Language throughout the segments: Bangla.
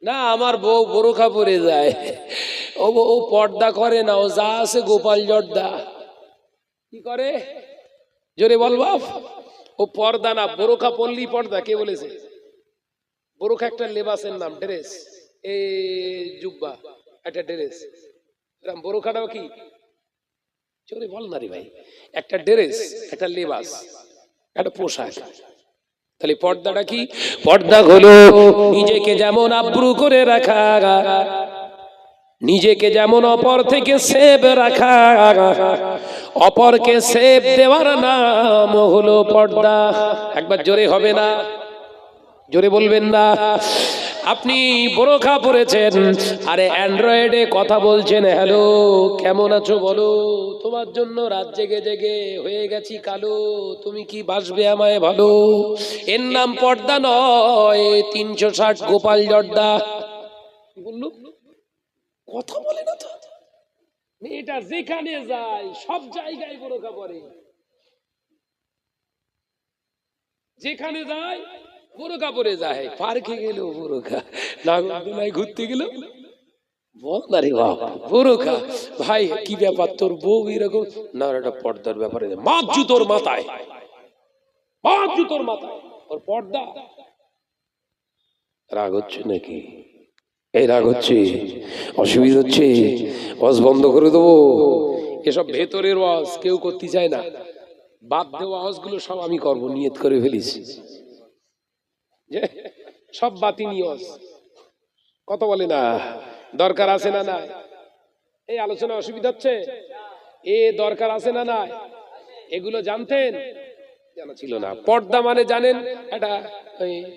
না আমার বউ বোরখা পরে যায়, ও পর্দা করে না, ও যা আছে গোপাল জর্দা। কি করে জোরে বল বাপ? ও পর্দা না, বোরখা পরলি পর্দা। কে বলেছে? বোরখা একটা লেবাসের নাম, ড্রেস। এই জুব্বা একটা ড্রেস, বোরখাটাও কি? জোরে বল না রে ভাই। একটা ড্রেস, একটা লেবাস, একটা পোশাক। তাহলে পর্দাটা কি? পর্দা হলো নিজেকে যেমন আব্রু করে রাখা, নিজেকে যেমন অপর থেকে সেভ রাখা, অপরকে সেভ দেওয়ার নাম হলো পর্দা। একবার জোরে হবে না? জোরে বলবেন না? আপনি বোরখা পরেছেন, আরে অ্যান্ড্রয়েডে কথা বলছেন, হ্যালো কেমন আছো বলো, তোমার জন্য রাত জেগে জেগে হয়ে গেছি কালো, তুমি কি বাসবে আমায় ভালো। এর নাম পর্দা নয়, 360 গোপাল জর্দা। কি বললো? কথা বলে না তো। মেয়েটা যেখানে যায় সব জায়গায় বোরখা পরে, যেখানে যায় বোরখা পরে যায়। পার্কে গেল বোরখা, নাগরদোলায় ঘুরতে গেল বল না রে বাবা বোরখা। ভাই কি ব্যাপার তোর বউ এরকম? না এটা পর্দার ব্যাপারে, মাছ জুতোর মাথায়, মাছ জুতোর মাথায় ওর পর্দা। রাগ হচ্ছে নাকি? এই রাগ হচ্ছে, অসুবিধা হচ্ছে, ওয়াজ বন্ধ করে দেবো। এসব ভেতরের ওয়াজ কেউ করতে চায় না, বাদ দেওয়া ওয়াজ গুলো সব আমি করবো, নিয়ত করে ফেলেছি যে সব বাতিনি ওয়াজ। কথা বলে না, দরকার আছে না নাই? এই আলোচনা অসুবিধা হচ্ছে? এ দরকার আছে না নাই? এগুলো জানতেন? জানা ছিল না। পর্দা মানে জানেন এটা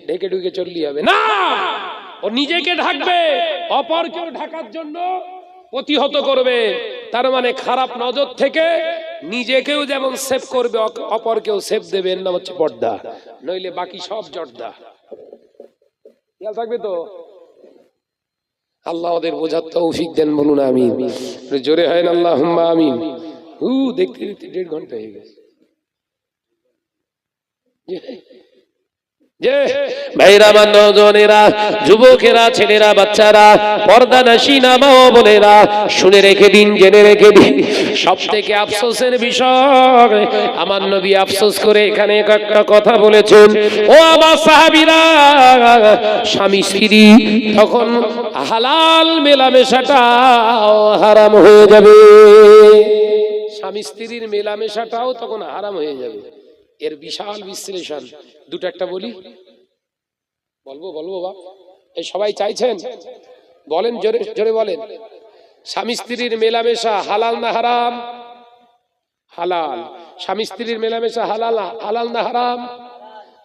ঢেকে ঢুকে চললি হবে না, ও নিজেকে ঢাকবে, অপরকেও ঢাকার জন্য প্রতিহত করবে। তার মানে খারাপ নজর থেকে নিজেকেও যেমন সেভ করবে, অপরকেও সেভ দেবে। এর নাম হচ্ছে পর্দা, নইলে বাকি সব জর্দা। খেয়াল থাকবে তো? আল্লাহ ওদের বোঝার তৌফিক দেন, বলুন আমিন। জোরে হয় না আল্লাহুম্মা আমিন। দেখতে দেখতে 1.5 ঘন্টা হয়ে গেছে। যে ভাইরা, আমার নওজওয়ানেরা, যুবকেরা, ছেলেরা, বাচ্চারা, পর্দানশীনা মা ও বোনেরা, শুনে রেখে দিন, জেনে রেখে দিন, সব থেকে আফসোসের বিষয়, আমার নবী আফসোস করে এখানে একটা কথা বলেছেন, ও আমার সাহাবীরা, স্বামী স্ত্রী তখন হালাল মেলামেশাটাও হারাম হয়ে যাবে। স্বামী স্ত্রীর মেলামেশাটাও তখন হারাম হয়ে যাবে। এর বিশাল বিশ্লেষণ দুটো একটা বলি। বলবো বাপ? এই সবাই চাইছেন? বলেন জোরে জোরে বলেন। স্বামী স্ত্রীর মেলামেশা হালাল না হারাম? হালাল। স্বামী স্ত্রীর মেলামেশা হালাল, হালাল না হারাম?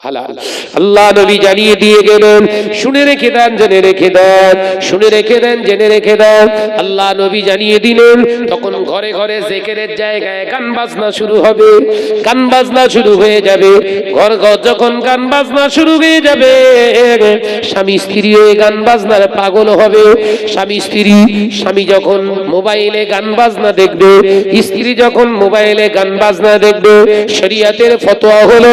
হালাল। আল্লাহ নবী জানিয়ে দিয়ে গেলেন, শুনে রেখে দেন, জেনে রেখে দেন, শুনে রেখে দেন, জেনে রেখে দেন। আল্লাহ নবী জানিয়ে দিলেন, তখন ঘরে ঘরে জিকিরের জায়গায় গান বাজনা শুরু হবে, গান বাজনা শুরু হয়ে যাবে। ঘর ঘর যখন গান বাজনা শুরু হয়ে যাবে, স্বামী স্ত্রী ওই গান বাজনার পাগল হবে। স্বামী স্ত্রী, স্বামী যখন মোবাইলে গান বাজনা দেখবে, স্ত্রী যখন মোবাইলে গান বাজনা দেখবে, শরীয়তের ফতোয়া হলো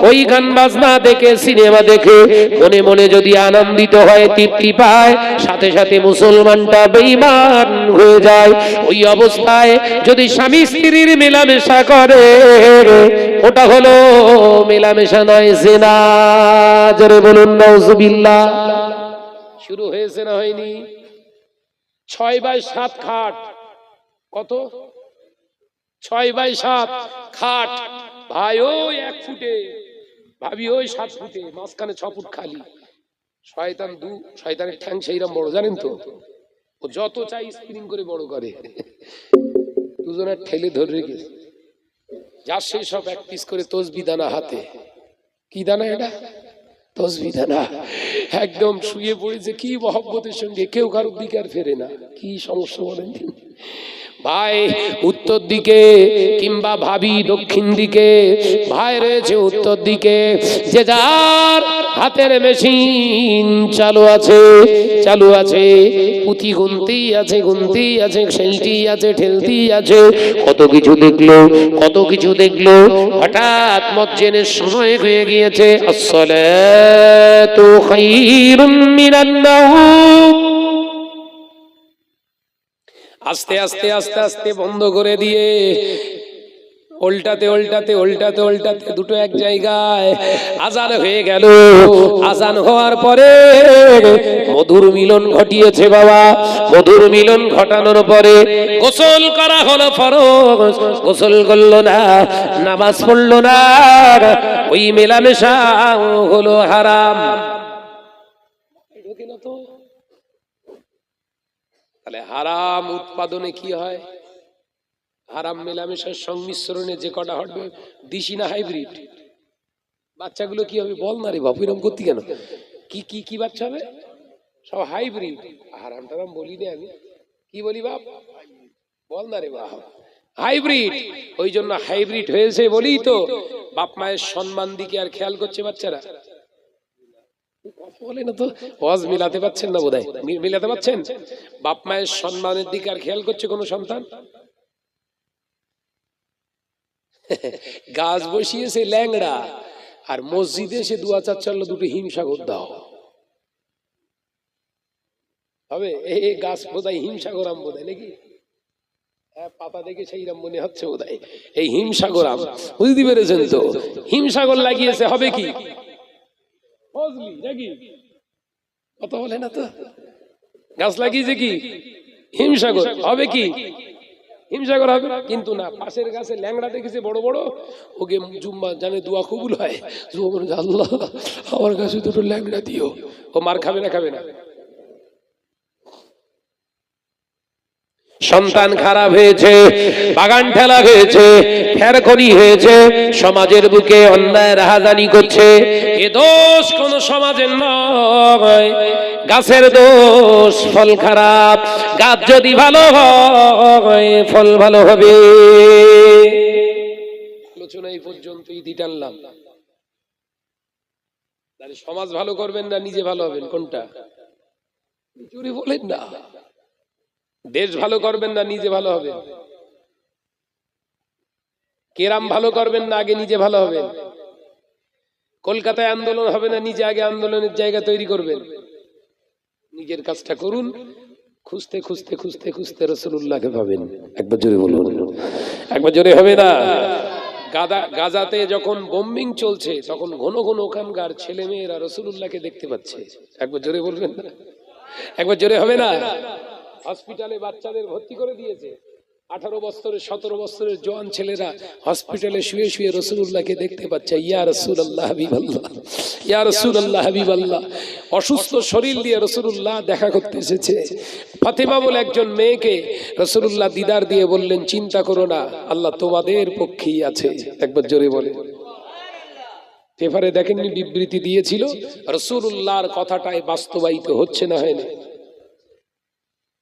ওই গান বাজনা দেখে, সিনেমা দেখে মনে মনে যদি আনন্দিত হয়, তৃপ্তি পায়, সাথে সাথে মুসলমানটা বেঈমান হয়ে যায়। ওই অবস্থায় যদি স্বামী স্ত্রীর মেলামেশা করে, ওটা হলো মেলামেশা নয়, জিনা। জোরে বলুন নাউজুবিল্লাহ। শুরু হয়েছে না হয়নি? 6x7 খাট। কত? 6x7 খাট। ভাই ওই 1 ফুটে, ভাবি ওই 7 ফুটে, মাঝখানে 6 ফুট খালি। শয়তানের ঠ্যাং সেইরকম বড়, জানেন তো? ও যত চাই স্প্রিং করে বড় করে, দুজনের ঠেলে ধরে রেখেছে। যার সেই সব 1 পিস করে তসবি দানা হাতে। কি দানা এটা? তসবি দানা। একদম শুয়ে পড়েছে কি মহব্বতের সঙ্গে, কেউ কারোর দিকে আর ফেরে না। কি সমস্যা বলেন? ভাই উত্তর দিকে কিংবা ভাবি দক্ষিণ দিকে, ভাই রয়েছে উত্তর দিকে, যে যার হাতের মেশিন চালু আছে, পুঁথি গুনতেই আছে, ঠেলতেই আছে, কত কিছু দেখলো। হঠাৎ মুয়াজ্জিনের সময় হয়ে গিয়েছে, আসসালাতু খায়রুম মিনান নাওম। আস্তে আস্তে বন্ধ করে দিয়ে উল্টাতে দুটো এক জায়গায় আজান হয়ে গেল। আজান হওয়ার পরে মধুর মিলন ঘটিয়েছে বাবা। মধুর মিলন ঘটানোর পরে গোসল করা হলো ফরজ, গোসল করলো না, নামাজ পড়লো না, ওই মেলামেশা হলো হারাম। তাহলে হারাম উৎপাদনে কি হয়? হারাম মেলামেশার সংমিশ্রণে যে কটা হবে, দিশি না হাইব্রিড? বাচ্চাগুলো কি হবে বল না রে বাবু, এরকম করতে কেন? কি বাচ্চা হবে? সব হাইব্রিড। হারাম টারাম বলি না আমি, কি বলি বাপ? বল না রে বাপ, হাইব্রিড। ওই জন্য হাইব্রিড হয়েছে বলি তো বাপ মায়ের সম্মান দিকে আর খেয়াল করছে বাচ্চারা। বলে না তো, ওয়াজ মিলাতে পারছেন না বোধহয়, মিলাতে পারছেন? বাপ মায়ের সম্মানের দিকে আর খেয়াল করছে কোন সন্তান? গাছ বসিয়েছে ল্যাংড়া, আর মসজিদে সে দুয়া চাচ্ছালো দুটো হিমসাগর দাও হবে। এই গাছ বোধহয় হিমসাগর আম বোধহয় নাকি, পাতা দেখে সেই রাম মনে হচ্ছে বোধহয় এই হিমসাগর আম। বুঝতে পেরেছেন তো? হিমসাগর লাগিয়েছে, হবে কি? কথা বলে না তো, গাছ লাগিয়েছে কি হিমসাগর, হবে কি? হিমসাগর হবে। কিন্তু না, পাশের গাছে ল্যাংড়া দেখেছে বড় বড়, ওকে জুম্মা জানে দোয়া কবুল হয়, আল্লাহ আমার কাছে দুটো ল্যাংড়া দিও। ও মার খাবে না? সন্তান খারাপ হয়েছে, বাগান ঠেলা হয়েছে, ফেরখনি হয়েছে, সমাজের বুকে অন্যায় রাহাজানি করছে, এ দোষ কোন সমাজের নয়, গাছের দোষ। ফল খারাপ, গাছ যদি ভালো হয় ফল ভালো হবে। আলোচনা এই পর্যন্তই টানলাম। সমাজ ভালো করবেন না নিজে ভালো হবেন, কোনটা? জোরে বলেন না। দেশ ভালো করবেন না নিজে ভালো হবে? কেরাম ভালো করবেন না আগে নিজে ভালো হবেন? কলকাতায় আন্দোলন হবে না, নিজে আগে আন্দোলনের জায়গা তৈরি করবেন। নিজের কাজটা করুন, খুঁজতে রাসূলুল্লাহকে পাবেন। একবার জোরে বলুন, একবার জোরে হবে না? গাজাতে যখন বোম্বিং চলছে তখন ঘন ঘন ওখানকার ছেলে মেয়েরা রাসূলুল্লাহকে দেখতে পাচ্ছে। একবার জোরে বলবেন না? একবার জোরে হবে না? হসপিটালে বাচ্চাদের ভর্তি করে দিয়েছে, 18 বছরের 17 বছরের জওয়ান ছেলেরা হসপিটালে শুয়ে শুয়ে রাসূলুল্লাহকে দেখতে পাচ্ছে। ইয়া রাসূলুল্লাহ হাবিবাল্লাহ, ইয়া রাসূলুল্লাহ হাবিবাল্লাহ। অসুস্থ শরীর নিয়ে রাসূলুল্লাহ দেখা করতে এসেছে। ফাতেমা বলে একজন মেয়েকে রাসূলুল্লাহ দিদার দিয়ে বললেন, চিন্তা করো না, আল্লাহ তোমাদের পক্ষেই আছে। একবার জোরে বলে। পেপারে দেখেননি বিবৃতি দিয়েছিল, রাসূলুল্লাহর কথাটাই বাস্তবায়িত হচ্ছে না, হয় না?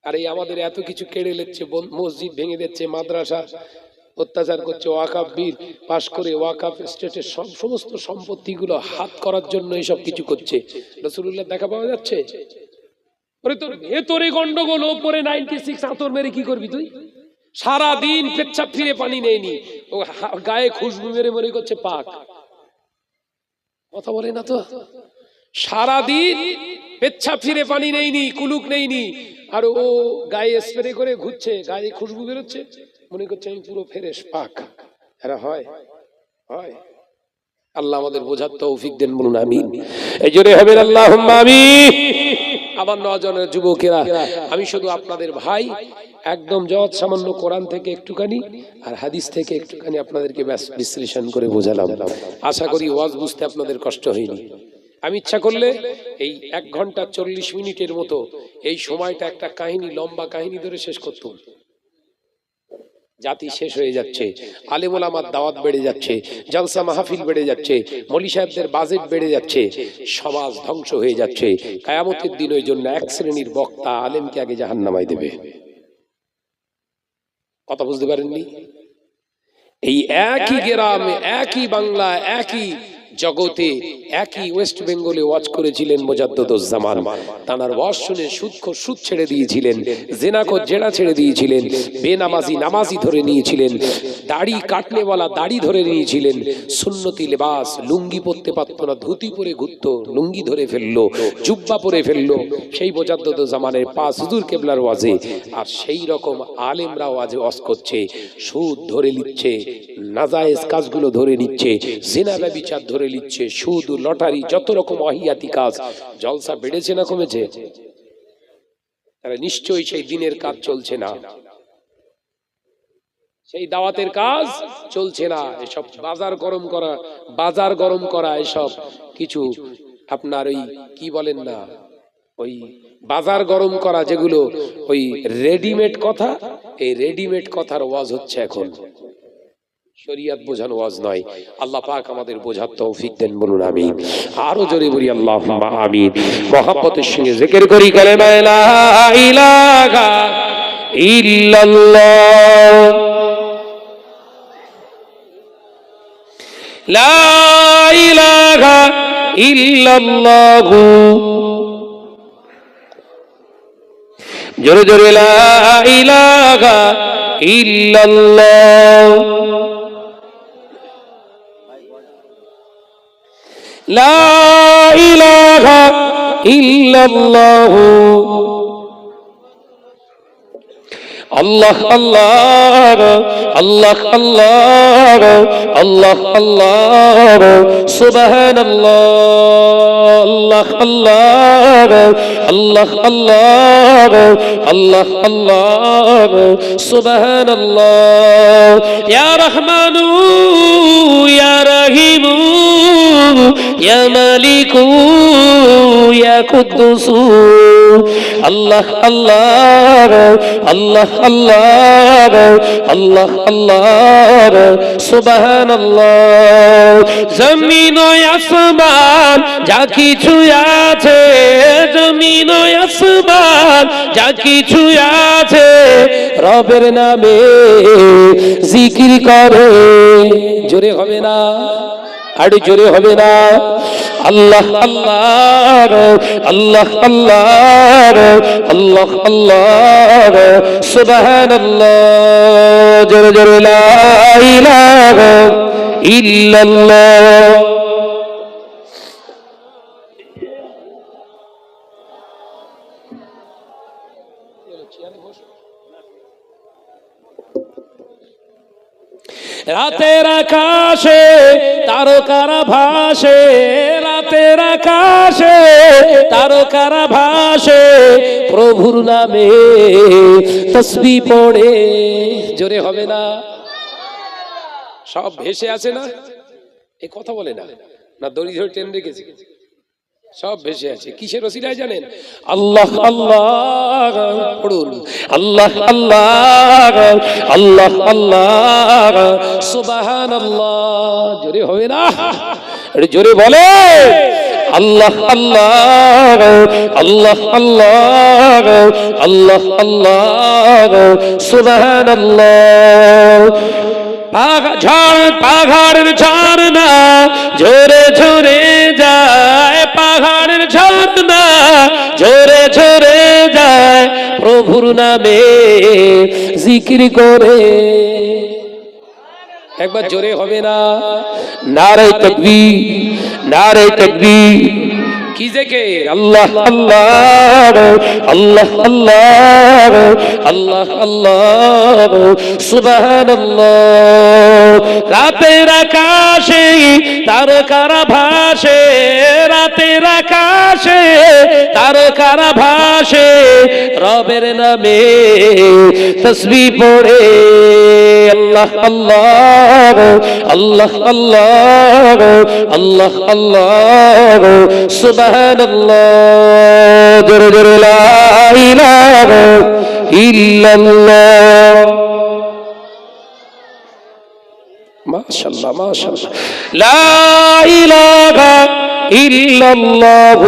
আর এই আমাদের এত কিছু কেড়ে নিচ্ছে, মসজিদ ভেঙে দিচ্ছে, মাদ্রাসা অত্যাচার করছে, ওয়াকাফ বিল পাশ করে ওয়াকাফ স্টেটের সমস্ত সম্পত্তিগুলো হাত করার জন্য এইসব কিছু করছে। রাসূলুল্লাহ দেখা পাওয়া যাচ্ছে? ওরে তোর ভেতরে গন্ডগোল, ওপরে 96 আতর মেরে কি করবি তুই? সারাদিন পেচ্ছাপ ফিরে পানি নেয়নি, ও গায়ে খুশবু মেরে মরে করছে পাক। কথা বলে না তো? সারাদিন পেচ্ছাপ ফিরে পানি নেয়নি, কুলুক নেয়নি, আর ও গায়ে স্প্রে করে ঘুরছে, গায়ে খুশবু বেরোচ্ছে, মনে করছে আমি পুরো ফ্রেশ পাক। এরা হয়? আল্লাহ আমাদের বোঝার তৌফিক দেন, বলুন আমিন। এই জোরে হবে আল্লাহুম্মা আমিন। আমার নওজওয়ান যুবকেরা, আমি শুধু আপনাদের ভাই, একদম যত সামান্য কোরআন থেকে একটুখানি আর হাদিস থেকে একটুখানি আপনাদেরকে বিশ্লেষণ করে বোঝালাম। আশা করি ওয়াজ বুঝতে আপনাদের কষ্ট হয়নি। আমি ইচ্ছা করলে এই 1 ঘন্টা 40 মিনিটের মতো এই সময়টা একটা কাহিনী, লম্বা কাহিনী ধরে শেষ করতাম। জাতি শেষ হয়ে যাচ্ছে, আলেম ওলামার দাওয়াত বেড়ে যাচ্ছে, জলসা মাহফিল বেড়ে যাচ্ছে, মৌলী সাহেবদের বাজেট বেড়ে যাচ্ছে, সমাজ ধ্বংস হয়ে যাচ্ছে। কিয়ামতের দিন ওই জন্য এক শ্রেণীর বক্তা আলেমকে আগে জাহান্নামায় দেবে। কথা বুঝতে পারেননি? এই একই গ্রামে, একই বাংলা, একই জগতে, একই ওয়েস্ট বেঙ্গলে ওয়াজ করেছিলেন মোজাদ্দেদুজ্জামান। তানার ওয়াজ শুনে সুদ ছেড়ে দিয়েছিলেন, জেনাকর জেনা ছেড়ে দিয়েছিলেন, বেনামাজি নামাজি ধরে নিয়েছিলেন, দাড়ি কাটনেওয়ালা দাড়ি ধরে নিয়েছিলেন, সুন্নতি লেবাস লুঙ্গি পরতে পারত না, ধুতি পরে ঘুরতো, লুঙ্গি ধরে ফেললো, জুব্বা পরে ফেললো, সেই মোজাদ্দেদুজ্জামানের পাঁচ হুজুর কেবলার ওয়াজে। আর সেই রকম আলেমরা ওয়াজে ওয়াজ করছে, সুদ ধরে নিচ্ছে, নাজায়েজ কাজগুলো ধরে নিচ্ছে, জিনা ব্যভিচার ধরে নিচ্ছে, সুদ লটারি যত রকম ওয়াহিয়াতি কাজ। জলসা বেড়েছে না কমেছে? তাহলে নিশ্চয়ই সেই দিনের কাজ চলছে না, সেই দাওয়াতের কাজ চলছে না। এসব বাজার গরম করা এসব কিছু আপনার ওই কি বলেন না, ওই বাজার গরম করা যেগুলো ওই রেডিমেড কথা, এই রেডিমেড কথার ওয়াজ হচ্ছে এখন, শরীয়ত বোঝানো ওয়াজ নয়। আল্লাহ পাক আমাদের বোঝার তৌফিক দেন, বলুন আমিন। আরো জোরে বলি আল্লাহুম্মা আমিন। মহব্বতের সঙ্গে জিকির করি কালেমা লা ইলাহা ইল্লাল্লাহ, লা ইলাহা ইল্লাল্লাহ, জোরে জোরে লা ইলাহা ইল্লাল্লাহ, লা ইলাহা ইল্লাল্লাহ, আল্লাহ আল্লাহ আল্লাহ আল্লাহ আল্লাহ আল্লাহ, সুবহানাল্লাহ, আল্লাহ আল্লাহ আল্লাহ আল্লাহ আল্লাহ, সুবহানাল্লাহ। ইয়া রহমানু ইয়া রহিমু ইয়া মালিকু ইয়া কুদ্দুসু, আল্লাহ আল্লাহ আল্লাহ আল্লাহ আল্লাহ আল্লাহ, সুবহানাল্লাহ। জমিন ও আসমান যা কিছু আছে, জমিন ও আসমান যা কিছু আছে, রবের নামে জিকির করে। জোরে হবে না? আরে জোরে হবে না? আল্লাহ আল্লাহ আল্লাহ আল্লাহ আল্লাহ আল্লাহ, সুবহানাল্লাহ, জোরে জোরে লা ইলাহা ইল্লাল্লাহ। রাতের আকাশে তারকারা ভাসে, রাতের আকাশে তারকারা ভাসে, প্রভুর নামে তাসবিহ পড়ে। জোরে হবে না? সব ভেসে আছে না? এই কথা বলে না, না দড়ি ধরে টেনে রেখেছে, সব ভেসে আছে। কিসের ওসিলায় জানেন? আল্লাহ আল্লাহ পড়ুন, আল্লাহ আল্লাহ আল্লাহ আল্লাহ, সুবহানাল্লাহ। জোরে হবে না? জোরে বলে আল্লাহ আল্লাহ আল্লাহ আল্লাহ আল্লাহ আল্লাহ, সুবহানাল্লাহ। পাহাড়ের ঝর্ণা ঝরে ঝরে যায়, পাহাড়ের ঝর্ণা ঝরে ঝরে যায়, প্রভুর নামে জিকির করে। একবার জোরে হবে না? নারে তাকবীর, নারে তাকবীর। কি জিকির? আল্লাহ আল্লাহ আল্লাহ আল্লাহ আল্লাহ আল্লাহ, সুবহানাল্লাহ। রাতের আকাশে তারকারা ভাসে, রাতের আকাশে তারকারা ভাসে, রবের নামে তাসবিহ পড়ে। আল্লাহ আল্লাহ আল্লাহ আল্লাহ আল্লাহ আল্লাহ, সুবহানাল্লাহ, জোরে জোরে লা ইলাহা ইল্লাল্লাহ। মাশাআল্লাহ মাশাআল্লাহ, লা ইলাহা ইল্লাল্লাহ।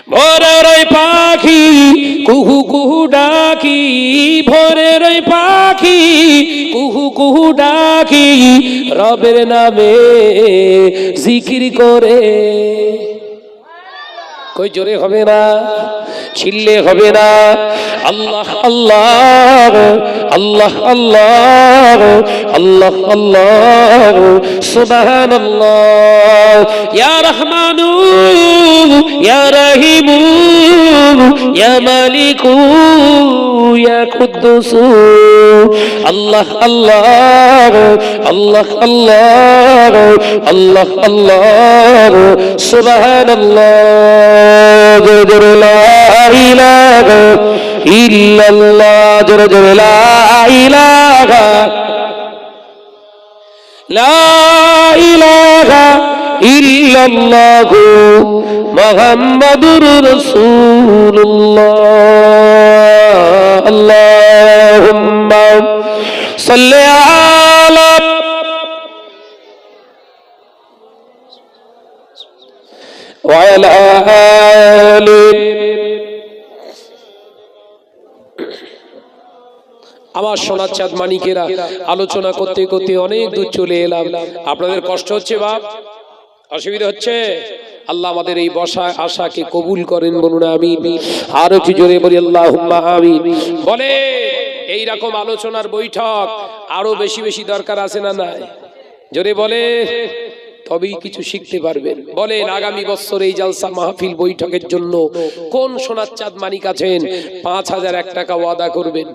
ভোরের ওই পাখি কুহু কুহু ডাকি, ভোরের ওই পাখি কুহু কুহু ডাকি, রবের নামে জিকির করে। কই জোরে হবে না, চিল্লে হবে না। আল্লাহ আল্লাহ আল্লাহ আল্লাহ আল্লাহ আল্লাহ সুবহানাল্লাহ। ইয়া রহমানু ইয়া রহিমু ইয়া মালিকু ইয়া কুদ্দুসু, আল্লাহ আল্লাহ আল্লাহ আল্লাহ আল্লাহ আল্লাহ সুবহানাল্লাহ। লা ইলাহা ইল্লাল্লাহ, জোরে জোরে লা ইলাহা লা ইলাহা ইল্লাল্লাহু মুহাম্মাদুর রাসূলুল্লাহ। আল্লাহুম্মা সাল্লি আলা ওয়া আলা আলি। আমার সোনার চাঁদ মানিকেরা, আলোচনা করতে করতে অনেক দূর চলে এলাম। আপনাদের কষ্ট হচ্ছে বাপ, অসুবিধা হচ্ছে? আল্লাহ আমাদের এই বসায় আশাকে কবুল করেন, বলুন আমিন। আরো একটু জোরে বলি আল্লাহুম্মা আমিন। বলে এই রকম আলোচনার বৈঠক আরো বেশি বেশি দরকার আছে না নাই? জোরে বলে, তবেই কিছু শিখতে পারবেন। বলেন আগামী বছর এই জালসা মাহফিল বৈঠকের জন্য কোন সোনার চাঁদ মানিক আছেন ৫,০০০ টাকা ওয়াদা করবেন?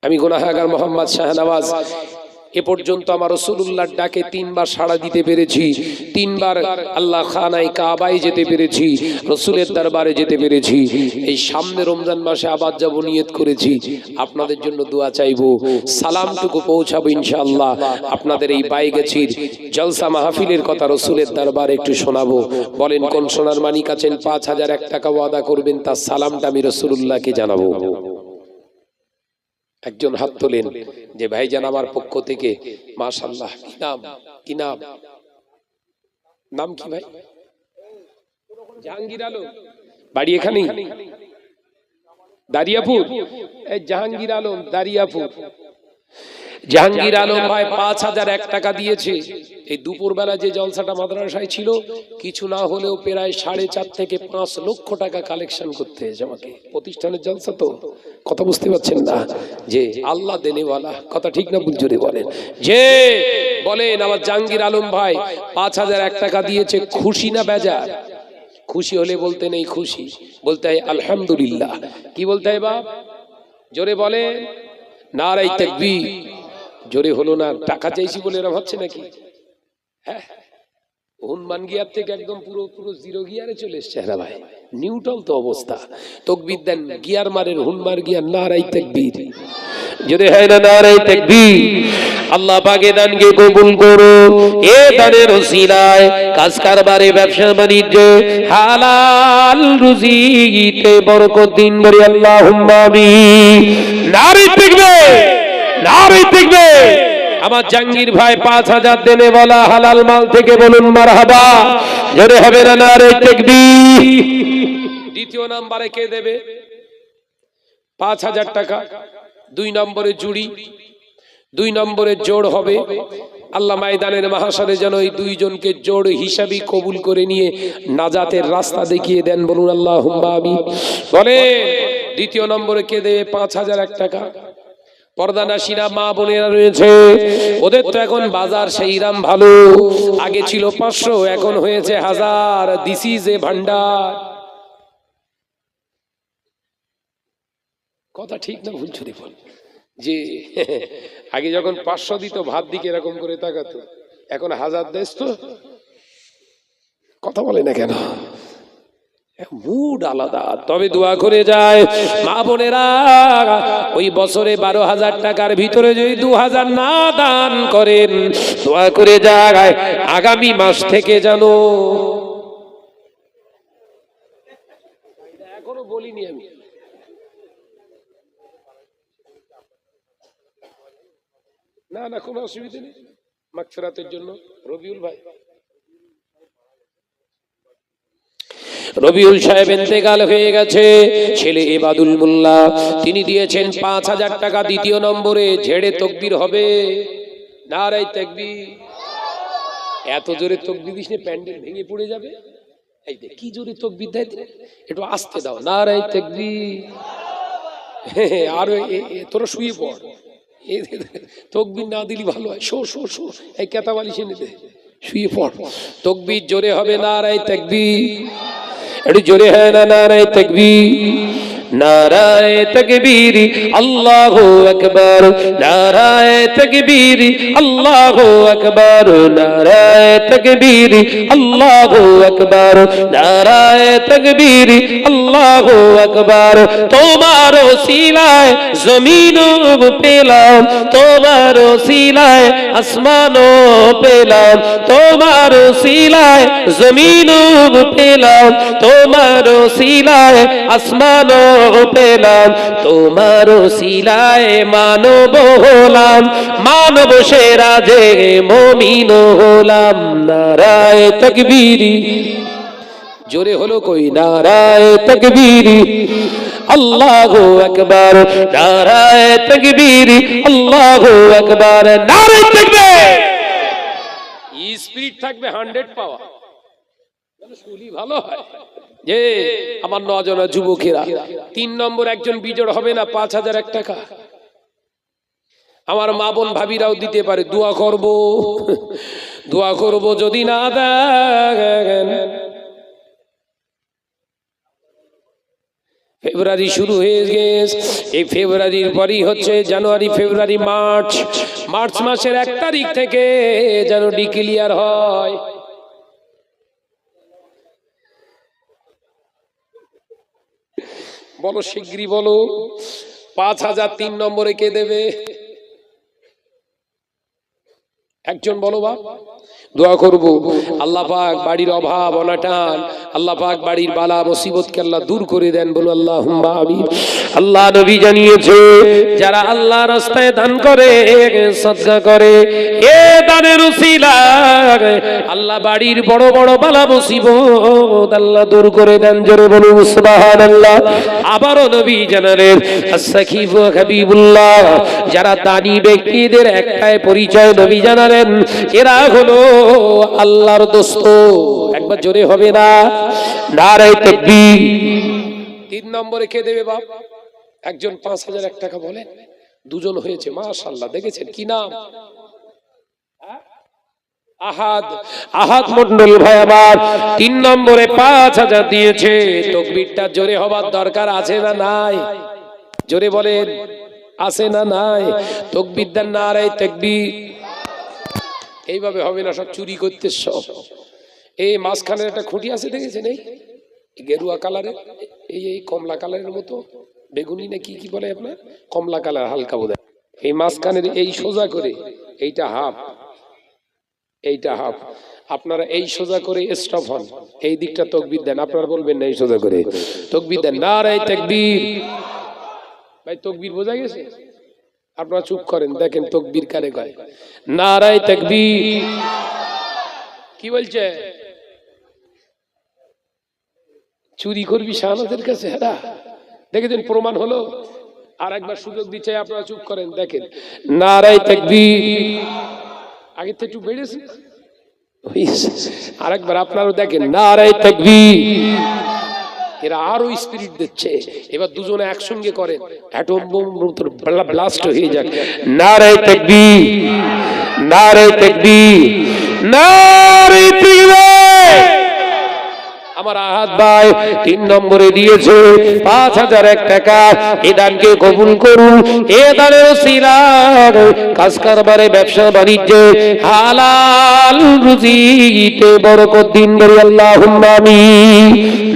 আমি গুনাহগার মোহাম্মদ শাহনওয়াজ এ পর্যন্ত আমার রাসূলুল্লাহর ডাকে ৩ বার সাড়া দিতে পেরেছি, ৩ বার আল্লাহ খানায় কাবায় যেতে পেরেছি, রাসূলের দরবারে যেতে পেরেছি। এই সামনে রমজান মাসে আবার যাব নিয়ত করেছি। আপনাদের জন্য দোয়া চাইবো, সালামটুকু পৌঁছাবো ইনশাআল্লাহ। আপনাদের এই বাইগাছির জলসা মাহফিলের কথা রাসূলের দরবারে একটু শোনাবো। বলেন কোন সোনার মানিক আছেন ৫,০০০ টাকা ওয়াদা করবেন, তার সালামটা আমি রাসূলুল্লাহকে জানাবো। একজন হাত তোলেন যে ভাইজান আমার পক্ষ থেকে মাশাআল্লাহ। কি নাম? কি নাম? নাম কি ভাই? জাহাঙ্গীর আলম। বাড়ি এখানেই দারিয়াপুর? এই জাহাঙ্গীর আলম দারিয়াপুর। জাহাঙ্গীর আলম ভাই ৫,০০০ টাকা দিয়েছে। এই দুপুরবেলা যে জলসাটা মাদ্রাসায় ছিল, কিছু না হলেও প্রায় ৪.৫ থেকে ৫ লক্ষ টাকা কালেকশন করতে হয়েছে আমাকে। প্রতিষ্ঠানের জলসা তো, কথা বুঝতে পারছেন না? যে আল্লাহ দেনেওয়ালা, কথা ঠিক না ভুল জোরে বলেন? যে বলেন আমার জাহাঙ্গীর আলম ভাই ৫,০০০ টাকা দিয়েছে, খুশি না বেজার? খুশি হলে বলতে নেই খুশি, বলতে হয় আলহামদুলিল্লাহ। কি বলতে হয় বাপ? জোরে বলে নারায়ে তাকবীর। জোরে হলো না, টাকা চাইছি বলে এরকম হচ্ছে নাকি? হ্যাঁ, হনুমান গিয়ার থেকে একদম পুরো পুরো জিরো গিয়ারে চলে এসছে। হ্যাঁ ভাই, নিউট্রাল তো অবস্থা। তাকবীর দেন, গিয়ার মারেন, হুনমার গিয়ার, নারায়ে তাকবীর। যদি হয় না নারায়ে তাকবীর। আল্লাহ পাকে দানকে কবুল করো। এ দানের ওসিলায় কাজ কারবারে, ব্যবসা বাণিজ্যে, হালাল রুজিতে বরকত দিন বলি আল্লাহুম্মা আমিন। নারায়ে তাকবীর, নারায়ে তাকবীর। আমার জাহাঙ্গীর ভাই ৫,০০০ দেনে বলা হালাল মাল থেকে বলুন মারহাবা। জোরে হবে না নারায়ে তাকবীর। দ্বিতীয় নম্বরে কে দেবে ৫,০০০ টাকা? ২ নম্বরে জুড়ি, ২ নম্বরে জোড় হবে। আল্লাহ ময়দানের মাহশারে যেন এই ২ জনকে জোড় হিসাবে কবুল করে নিয়ে নাজাতের রাস্তা দেখিয়ে দেন, বলুন আল্লাহুম্মা আমিন। বলেন দ্বিতীয় নম্বরে কে দেবে ৫,০০০ টাকা? পর্দানাশীরা মা বোনেরা রয়েছে, ওদের তো এখন বাজার সেইরাম ভালো। আগে ছিল ৫০০, এখন হয়েছে ১০০০। দিস ইজ এ ভান্ডার। কথা ঠিক না ভুল ছড়ি বল? যে আগে যখন ৫০০ দিত, ভাত দিকে এরকম করে তাকাতো, এখন ১০০০ দেশ তো। কথা বলে না কেন? মুড আলাদা। তবে দোয়া করে যায় মা বোনেরা, ওই বছরে ১২,০০০ টাকার ভিতরে যদি ২,০০০ না দান করেন, দোয়া করে যায় আগামী মাস থেকে জানো, এখনো বলিনি আমি, না না কোনো অসুবিধা নেই, মাগফিরাতের জন্য রবিউল ভাই, রবিউল সাহেব ইন্তেকাল হয়ে গেছে, ছেলে এবাদুল মোল্লা তিনি দিয়েছেন 5,000 টাকা। দ্বিতীয় নম্বরে ঝেড়ে তাকবীর হবে, নারায়ে তাকবীর। এত জোরে তাকবীর দিস না, প্যান্ডেল ভেঙে পড়ে যাবে। এই দেখ কি জোরে তাকবীর দেয়, একটু আস্তে দাও, নারায়ে তাকবীর। আর তোরা শুয়ে পড়, তাকবীর না দিলি ভালো হয়। শো শো শো, এই কেতাবালি এনে দে, শুয়ে পড়। তাকবীর জোরে হবে, নারায়ে তাকবীর। একটু জোরে হয় না, নারায়ে তাকবীর, নারায়ে তাকবীর, আল্লাহু আকবার, নারায়ে তাকবীর, আল্লাহু আকবার, নারায়ে তাকবীর, আল্লাহু আকবার, নারায়ে তাকবীর, আল্লাহু আকবার। তোমার ওসিলায় জমিনও পেলাম, তোমার ওসিলায় আসমানও পেলাম, তোমার ওসিলায় জমিনও পেলাম, তোমার ওসিলায় আসমানও পেলাম, তোমার ওসিলায় মানব হলাম, মানব সেরা যে মুমিন হলাম। নারায়ে তাকবীর, জোরে হলো কই, নারায়ে তাকবীর, আল্লাহু আকবার, নারায়ে তাকবীর, আল্লাহু আকবার, নারায়ে তাকবীর। স্পিরিট থাকবে 100 পাওয়া, শুনি ভালো হয়। যে আমার নজনা যুবকেরা, 3 নম্বর একজন বিজড় হবে না, 5,001 টাকা। আমার মা বোন ভাবিরাও দিতে পারে, দোয়া করব, দোয়া করব, যদি না দেন। ফেব্রুয়ারি শুরু হয়ে গেছে, এই ফেব্রুয়ারির পরই হচ্ছে জানুয়ারি, ফেব্রুয়ারি, মার্চ। মার্চ মাসের 1 তারিখ থেকে যেন ডিক্লিয়ার হয়। বলো শিগগিরই বলো, 5,000 3 নম্বরে কে দেবে? একজন বলো বাপ। দোয়া করব, আল্লাহ পাক বাড়ির অভাব অনাটন, আল্লাহ পাক বাড়ির বালা মুসিবতকে আল্লাহ দূর করে দেন, বলো আল্লাহুম্মা আমিন। আল্লাহ নবী জানিয়েছে, যারা আল্লাহ রাস্তায় দান করে, সদকা করে, এ দানের উসিলায় আল্লাহ বাড়ির বড় বড় বালা মুসিবত আল্লাহ দূর করে দেন। জোরে বলুন সুবহানাল্লাহ। আবারও নবী জানালেন, আস-সাকিব ওয়া হাবিবুল্লাহ, যারা দানী ব্যক্তিদের একটাই পরিচয় নবী জানালেন, এরা হলো আল্লাহর দোস্ত। একবার জোরে হবে না, নারায়ে তাকবীর। 3 নম্বরে কে দেবে বাপ? একজন 5,001 টাকা বলেন। 2 জন হয়েছে, মাশাআল্লাহ। দেখেছেন কি নাম? আহাদ, আহাদ মন্ডল ভাই আমার 3 নম্বরে 5,000 দিয়েছে। তাকবীরটা জোরে হবার দরকার আছে না নাই? জোরে বলেন, আছে না নাই? তাকবীর দেন, নারায়ে তাকবীর। এইভাবে হবে না, সব চুরি করতে সব। এই মাঝখানে একটা খুঁটি আছে, দেখেছেন? এই গেরুয়া কালারের, এই কমলা কালারের মতো, বেগুনি না কি কি বলে আপনার, কমলা কালার হালকা বোধ হয়। এই মাঝখানের এই সোজা করে, এইটা হাফ, এইটা হাফ। আপনারা এই সোজা করে স্টপ হন, এই দিকটা তাকবীর দেন। আপনারা বলবেন না, এই সোজা করে তাকবীর দেন, নারায়ে তাকবীর। ভাই তাকবীর বোঝা গেছে? আপনারা চুপ করেন, দেখেন তাকবীর কারে কয়, নারায়ে তাকবীর। কি বলছে? চুরি করবি শাহাদাতের কাছে, হ্যাঁ দেখেছেন, প্রমাণ হলো। আর একবার সুযোগ দিচ্ছে, আপনারা চুপ করেন, দেখেন, নারায়ে তাকবীর। আগে থেকে একটু বেড়েছে, আর একবার আপনারাও দেখেন, নারায়ে তাকবীর। এরা আরো স্পিরিট দিচ্ছে। এবার দুজনে একসঙ্গে করেন, অ্যাটম বোম ব্লাস্ট হয়ে যাক, নারায়ে তাকবীর, নারায়ে তাকবীর, নারায়ে তাকবীর। আমার আহাদ ভাই 3 নম্বরে দিয়েছে 5,001 টাকা। এই দানকে কবুল করুন। এ দানের ওসিলায় কাজ কারবারে, ব্যবসা বাণিজ্যে, হালাল রুজিতে বরকত দিন, বলি আল্লাহুম্মা আমিন।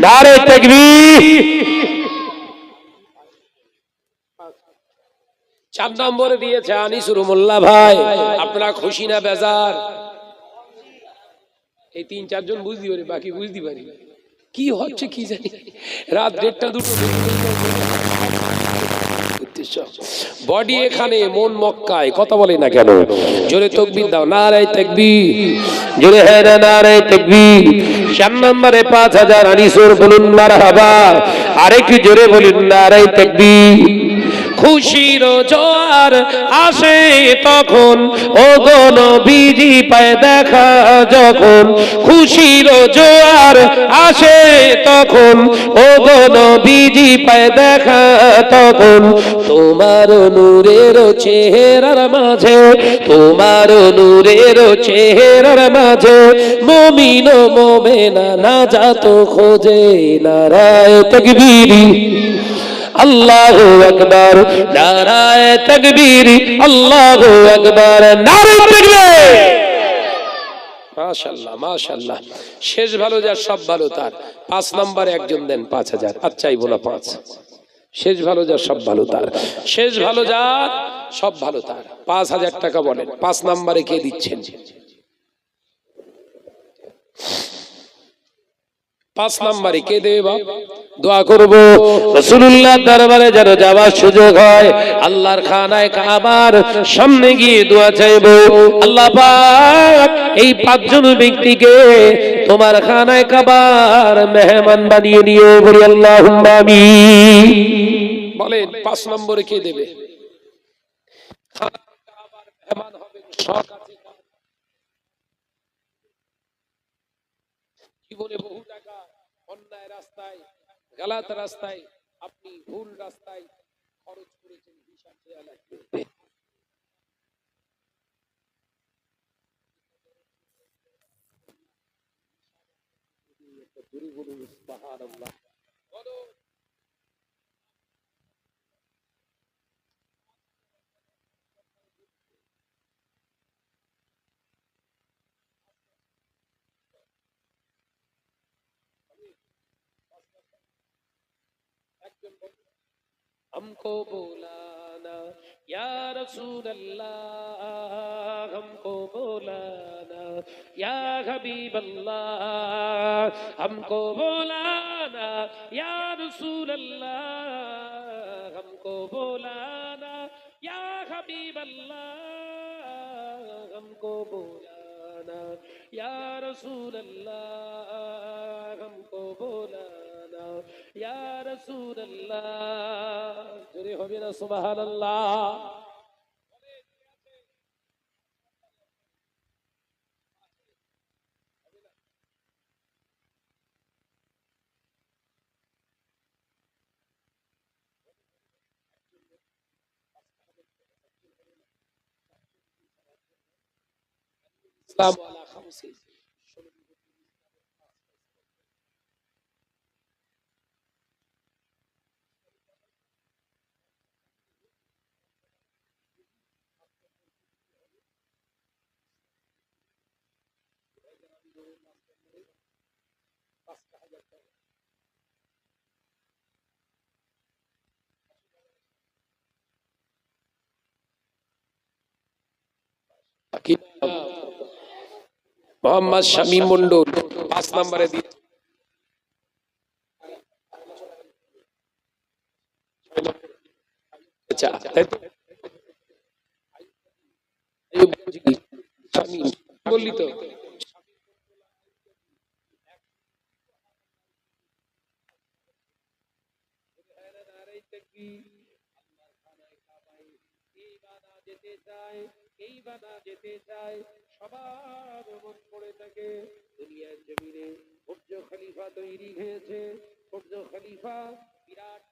নারায়ে তাকবীর। 4 নম্বরে দিয়েছে আনিসুর মোল্লা ভাই। আপনারা খুশি না বেজার? এই 3-4 জন বুঝতে পারি, বাকি বুঝতে পারি কি হচ্ছে কি জানি। রাত 1:30-2 বডি এখানে, মন মক্কায়। কথা বলে না কেন? জোরে তাকবীর দাও, নারায়ে তাকবীর। জোরে হয় না নারে তাকবীর। 4 নম্বরে 5000 আনিসুর বলুন মারহাবা, আরেকটু জোরে বলুন নারে তাকবীর। খুশির জোয়ার আসে তখন, ও গো নবীজি পায় দেখা যখন, খুশির জোয়ার আসে তখন, ও গো নবীজি পায় দেখা তখন, তোমার নূরের চেহারার মাঝে, তোমার নূরের চেহারার মাঝে, মুমিন ও মুমিনা নাজাত খোঁজে। নারায়ে তাকবীর, আল্লাহু আকবার, নারায়ে তাকবীর, আল্লাহু আকবার, নারায়ে তাকবীর। মাশাআল্লাহ মাশাআল্লাহ। শেষ ভালো যার সব ভালো তার। 5 নম্বরে একজন দেন 5000, আর চাইবো না 5। শেষ ভালো যার সব ভালো তার, শেষ ভালো যার সব ভালো তার। 5000 টাকা বলেন 5 নম্বরে কে দিচ্ছেন? 5 নম্বরে কে দেবে বাপ? দোয়া করব রাসূলুল্লাহর দরবারে যেন যাওয়ার সুযোগ হয়, আল্লাহর খানায় কাবার সামনে গিয়ে দোয়া চাইব, আল্লাহ পাক এই 5 জন ব্যক্তিকে তোমার খানায় কাবার মেহমান বানিয়ে নিও। বলি আল্লাহুম্মা আমিন। বলেন 5 নম্বরে কে দেবে? কাবার মেহমান হবে শখ আছে। জীবনে বহু টাকা অন্যায় রাস্তায়, গালাত রাস্তায়, আপনি ভুল রাস্তায় খরচ করেছেন, হিসাব দেয়া লাগবে। সুবহানাল্লাহ। বলো একজন हमको बुलाना या रसूल अल्लाह, हमको बुलाना या हबीब अल्लाह, हमको बुलाना या रसूल अल्लाह, हमको बुलाना या हबीब अल्लाह, हमको बुलाना या रसूल अल्लाह, हमको बुलाना या रसूल अल्लाह। जोरे होबे ना सुबहानाल्लाह। इस्लाम वाला खमसे মোহাম্মদ শামীম মন্ডল 5 নম্বরে দিয়ে আচ্ছা শামীম বললি তো যেতে চায় সবার মন পড়ে থাকে। দুনিয়ার জমিনে বুর্জ খলিফা তৈরি হয়েছে, বুর্জ খলিফা বিরাট